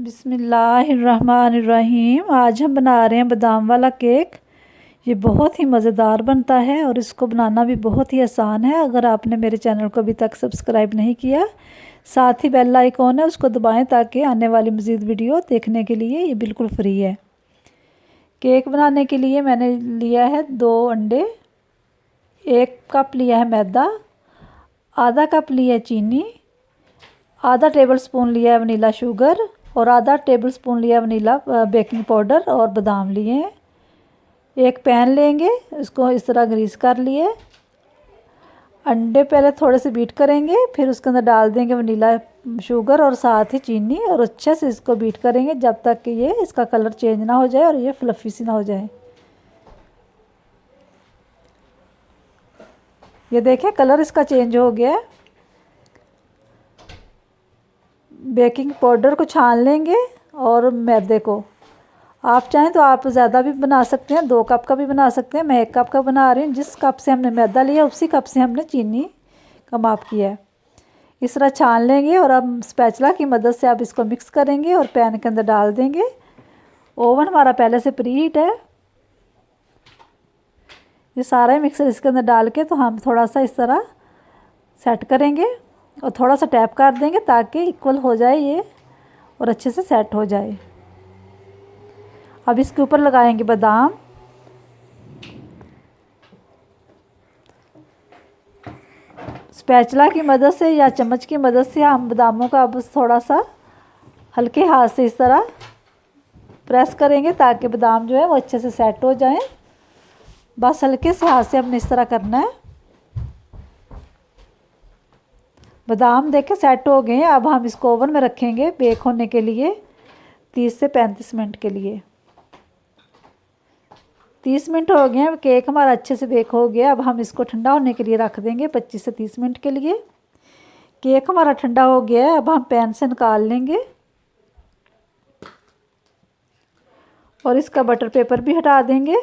बिस्मिल्लाहिर्रहमानिर्रहीम। आज हम बना रहे हैं बादाम वाला केक। ये बहुत ही मज़ेदार बनता है और इसको बनाना भी बहुत ही आसान है। अगर आपने मेरे चैनल को अभी तक सब्सक्राइब नहीं किया, साथ ही बेल आइकॉन है उसको दबाएं ताकि आने वाली मज़ीद वीडियो देखने के लिए ये बिल्कुल फ्री है। केक बनाने के लिए मैंने लिया है 2 अंडे, 1 कप लिया है मैदा, आधा कप लिया है चीनी, आधा टेबल स्पून लिया है वनीला शुगर और आधा टेबल स्पून लिया वनीला बेकिंग पाउडर और बादाम लिए हैं। एक पैन लेंगे, इसको इस तरह ग्रीस कर लिए। अंडे पहले थोड़े से बीट करेंगे, फिर उसके अंदर डाल देंगे वनीला शुगर और साथ ही चीनी और अच्छे से इसको बीट करेंगे जब तक कि ये इसका कलर चेंज ना हो जाए और ये फ्लफ़ी सी ना हो जाए। ये देखें कलर इसका चेंज हो गया है। बेकिंग पाउडर को छान लेंगे और मैदे को, आप चाहें तो आप ज़्यादा भी बना सकते हैं, 2 कप का भी बना सकते हैं। मैं 1 कप का बना रही हूँ। जिस कप से हमने मैदा लिया उसी कप से हमने चीनी का माप किया है। इस तरह छान लेंगे और अब स्पैचुला की मदद से आप इसको मिक्स करेंगे और पैन के अंदर डाल देंगे। ओवन हमारा पहले से प्री हीट है। ये सारा मिक्सर इसके अंदर डाल के तो हम थोड़ा सा इस तरह सेट करेंगे और थोड़ा सा टैप कर देंगे ताकि इक्वल हो जाए ये और अच्छे से सेट हो जाए। अब इसके ऊपर लगाएंगे बादाम। स्पैचुला की मदद से या चम्मच की मदद से हम बादामों का अब थोड़ा सा हल्के हाथ से इस तरह प्रेस करेंगे ताकि बादाम जो है वो अच्छे से सेट हो जाएं। बस हल्के से हाथ से हमने इस तरह करना है। बादाम देखें सेट हो गए हैं। अब हम इसको ओवन में रखेंगे बेक होने के लिए 30 से 35 मिनट के लिए। 30 मिनट हो गए हैं, केक हमारा अच्छे से बेक हो गया। अब हम इसको ठंडा होने के लिए रख देंगे 25 से 30 मिनट के लिए। केक हमारा ठंडा हो गया है। अब हम पैन से निकाल लेंगे और इसका बटर पेपर भी हटा देंगे।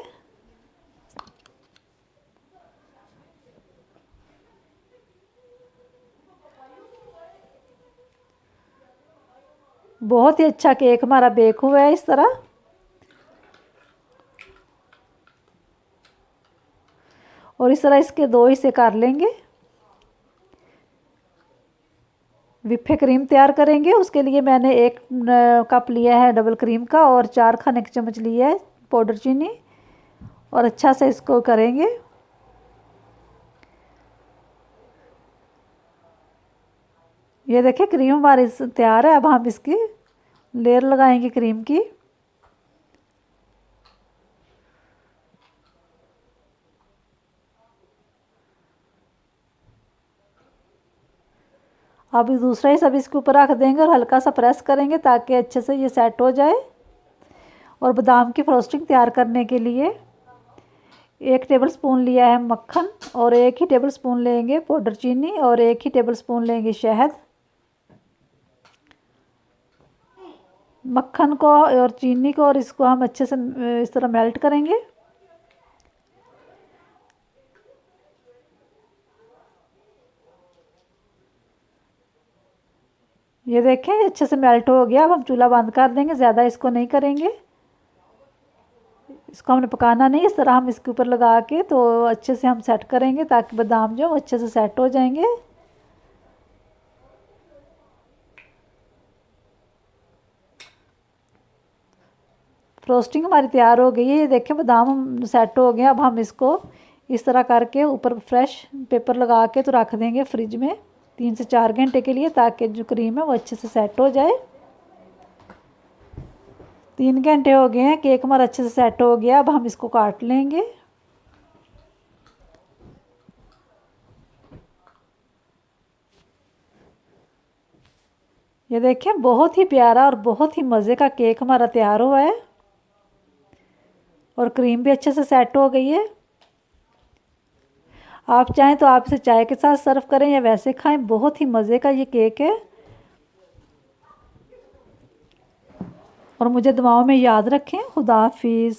बहुत ही अच्छा केक हमारा बेक हुआ है इस तरह। और इस तरह इसके 2 हिस्से कर लेंगे। विपे क्रीम तैयार करेंगे। उसके लिए मैंने 1 कप लिया है डबल क्रीम का और 4 खाने के चम्मच लिया है पाउडर चीनी और अच्छा से इसको करेंगे। ये देखिए क्रीम हमारी तैयार है। अब हम इसकी लेयर लगाएंगे क्रीम की। अब दूसरा ही सब इसके ऊपर रख देंगे और हल्का सा प्रेस करेंगे ताकि अच्छे से ये सेट हो जाए। और बादाम की फ्रोस्टिंग तैयार करने के लिए 1 टेबल स्पून लिया है मक्खन और 1 ही टेबल स्पून लेंगे पाउडर चीनी और 1 ही टेबल स्पून लेंगे शहद। मक्खन को और चीनी को और इसको हम अच्छे से इस तरह मेल्ट करेंगे। ये देखें अच्छे से मेल्ट हो गया। अब हम चूल्हा बंद कर देंगे, ज़्यादा इसको नहीं करेंगे। इसको हमने पकाना नहीं, इस तरह हम इसके ऊपर लगा के तो अच्छे से हम सेट करेंगे ताकि बादाम जो अच्छे से सेट हो जाएंगे। फ्रोस्टिंग हमारी तैयार हो गई है। ये देखें बादाम सेट हो गए। अब हम इसको इस तरह करके ऊपर फ्रेश पेपर लगा के तो रख देंगे फ्रिज में 3 से 4 घंटे के लिए ताकि जो क्रीम है वो अच्छे से सेट हो जाए। 3 घंटे हो गए हैं, केक हमारा अच्छे से सेट हो गया। अब हम इसको काट लेंगे। ये देखें बहुत ही प्यारा और बहुत ही मज़े का केक हमारा तैयार हुआ है और क्रीम भी अच्छे से सेट हो गई है। आप चाहें तो आप इसे चाय के साथ सर्व करें या वैसे खाएं। बहुत ही मज़े का ये केक है और मुझे दुआओं में याद रखें। खुदा हाफिज़।